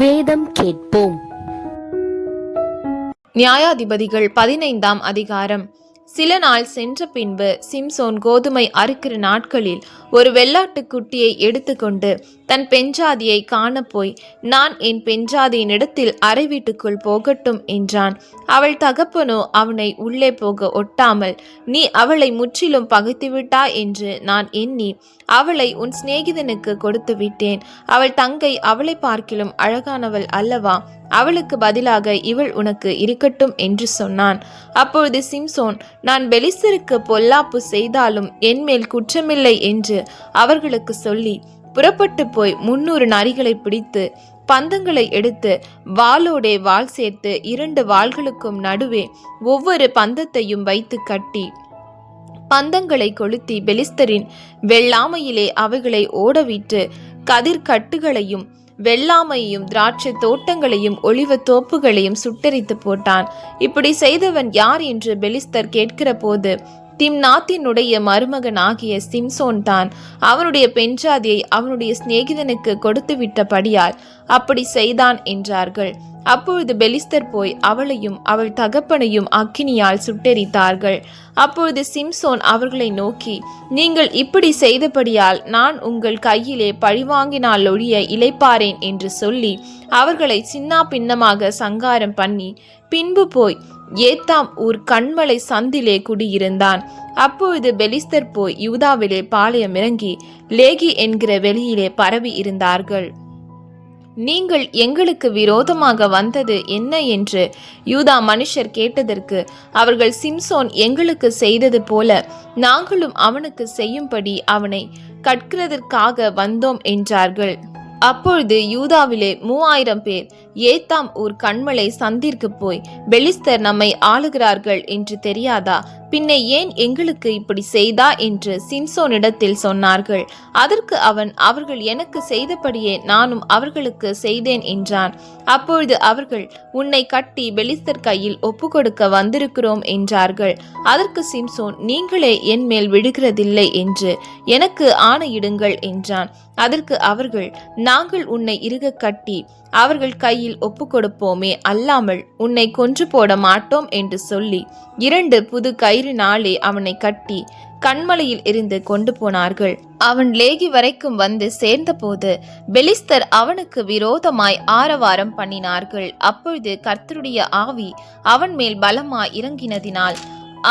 வேதம் கேட்போம். நியாயாதிபதிகள் 15ஆம் அதிகாரம். சில நாள் சென்ற பின்பு சிம்சோன் கோதுமை அறுக்கிற நாட்களில் ஒரு வெள்ளாட்டுக்குட்டியை எடுத்துக்கொண்டு தன் பெண்ஜாதியை காணப்போய், நான் என் பெண்ஜாதியினிடத்தில் அறை வீட்டுக்குள் போகட்டும் என்றான். அவள் தகப்பனோ அவனை உள்ளே போக ஒட்டாமல், நீ அவளை முற்றிலும் பகைத்துவிட்டா என்று நான் எண்ணி அவளை உன் சிநேகிதனுக்கு கொடுத்து விட்டேன். அவள் தங்கை அவளை பார்க்கிலும் அழகானவள் அல்லவா? அவளுக்கு பதிலாக இவள் உனக்கு இருக்கட்டும் என்று சொன்னான். அப்பொழுது சிம்சோன், நான் பெலிஸ்தருக்கு பொல்லாப்பு செய்தாலும் என்மேல் குற்றமில்லை என்று அவர்களுக்கு சொல்லி புறப்பட்டு போய் 300 நரிகளை பிடித்து பந்தங்களை எடுத்து வாளோடே வாள் சேர்த்து 2 வாள்களுக்கும் நடுவே ஒவ்வொரு பந்தத்தையும் வைத்து கட்டி பந்தங்களை கொளுத்தி பெலிஸ்தரின் வெள்ளாமையிலே அவைகளை ஓடவிட்டு கதிர்கட்டுகளையும் வெள்ளாமையையும் திராட்சை தோட்டங்களையும் ஒலிவ தோப்புகளையும் சுட்டெரித்து போட்டான். இப்படி செய்தவன் யார் என்று பெலிஸ்தர் கேட்கிற போது, திம்னாத்தினுடைய மருமகன் ஆகிய சிம்சோன் தான். அவனுடைய பெண்ஜாதியை அவனுடைய சிநேகிதனுக்கு கொடுத்து விட்டபடியால் அப்படி செய்தான் என்றார்கள். அப்பொழுது பெலிஸ்தர் போய் அவளையும் அவள் தகப்பனையும் அக்கினியால் சுட்டெரித்தார்கள். அப்பொழுது சிம்சோன் அவர்களை நோக்கி, நீங்கள் இப்படி செய்தபடியால் நான் உங்கள் கையிலே பழிவாங்கினால் ஒழிய இளைப்பாரேன் என்று சொல்லி அவர்களை சின்னா பின்னமாக சங்காரம் பண்ணி பின்பு போய் ஏத்தாம் ஊர் கண்மலை சந்திலே குடியிருந்தான். அப்பொழுது பெலிஸ்தர் போய் யூதாவிலே பாளையம் இறங்கி லேகி என்கிற வெளியிலே பரவி இருந்தார்கள். நீங்கள் எங்களுக்கு விரோதமாக வந்தது என்ன என்று யூதா மனுஷர் கேட்டதற்கு அவர்கள், சிம்சோன் எங்களுக்கு செய்தது போல நாங்களும் அவனுக்கு செய்யும்படி அவனை கற்கிறதற்காக வந்தோம் என்றார்கள். அப்பொழுது யூதாவிலே 3000 பேர் ஏத்தாம் ஊர் கண்மலை சந்திற்கு போய், பெலிஸ்தர் நம்மை ஆளுகிறார்கள் என்று தெரியாதா? பின்ன ஏன் எங்களுக்கு இப்படி செய்தா என்று சிம்சோனிடத்தில் சொன்னார்கள். அதற்கு அவன், அவர்கள் எனக்கு செய்தபடியே நானும் அவர்களுக்கு செய்தேன் என்றான். அப்பொழுது அவர்கள், உன்னை கட்டி பெலிஸ்தர் கையில் ஒப்பு கொடுக்க வந்திருக்கிறோம் என்றார்கள். அதற்கு சிம்சோன், நீங்களே என் மேல் விடுகிறதில்லை என்று எனக்கு ஆணையிடுங்கள் என்றான். அதற்கு அவர்கள், நாங்கள் உன்னை இறுக கட்டி அவர்கள் கையில் ஒப்பு கொடுப்போமே, அல்லாமல் உன்னை கொன்று போட மாட்டோம் என்று சொல்லி 2 புது கயிறினாலே அவனை கட்டி கண்மலையில் இருந்து கொண்டு போனார்கள். அவன் லேகி வரைக்கும் வந்து சேர்ந்தபோது பெலிஸ்தர் அவனுக்கு விரோதமாய் ஆரவாரம் பண்ணினார்கள். அப்பொழுது கர்த்தருடைய ஆவி அவன் மேல் பலமாய் இறங்கினதினால்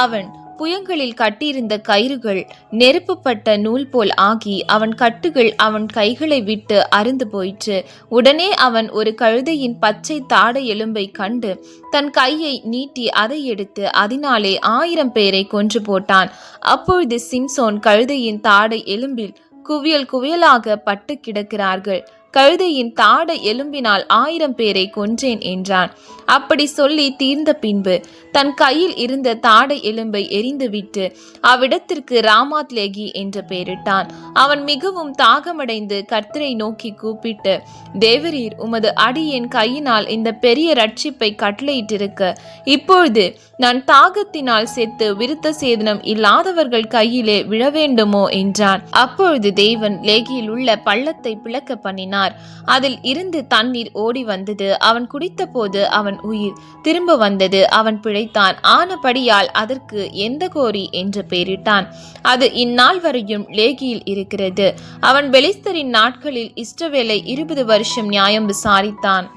அவன் புயங்களில் கட்டியிருந்த கயிறுகள் நெருப்புப்பட்ட நூல் போல் ஆகி அவன் கட்டுகள் அவன் கைகளை விட்டு அருந்து போயிற்று. உடனே அவன் ஒரு கழுதையின் பச்சை தாடை எலும்பை கண்டு தன் கையை நீட்டி அதை எடுத்து அதனாலே 1000 பேரை கொன்று போட்டான். அப்பொழுது சிம்சோன், கழுதையின் தாடை எலும்பில் குவியல் குவியலாக பட்டு கிடக்கிறார்கள், கழுதையின் தாட எலும்பினால் 1000 பேரை கொன்றேன் என்றான். அப்படி சொல்லி தீர்ந்த பின்பு தன் கையில் இருந்த தாடை எலும்பை எரிந்துவிட்டு அவ்விடத்திற்கு ராமாத் லேகி என்று பெயரிட்டான். அவன் மிகவும் தாகமடைந்து கர்த்தரை நோக்கி கூப்பிட்டு, தேவரீர் உமது அடியேன் கையினால் இந்த பெரிய ரட்சிப்பை கட்டளையிட்டிருக்க இப்பொழுது நான் தாகத்தினால் செத்து விருத்த சேதனம் இல்லாதவர்கள் கையிலே விழ வேண்டுமோ என்றான். அப்பொழுது தேவன் லேகியில் உள்ள பள்ளத்தை பிளக்க பண்ணினார். அதில் இருந்து தண்ணீர் ஓடி வந்தது. அவன் குடித்த போது அவன் உயிர் திரும்ப வந்தது. அவன் பிழைத்தான். ஆனபடியால் அதற்கு எந்தகோரி என்று பெயரிட்டான். அது இந்நாள் வரையும் லேகியில் இருக்கிறது. அவன் பெலிஸ்தரின் நாட்களில் இஸ்ரவேலை 20 வருஷம் நியாயம் விசாரித்தான்.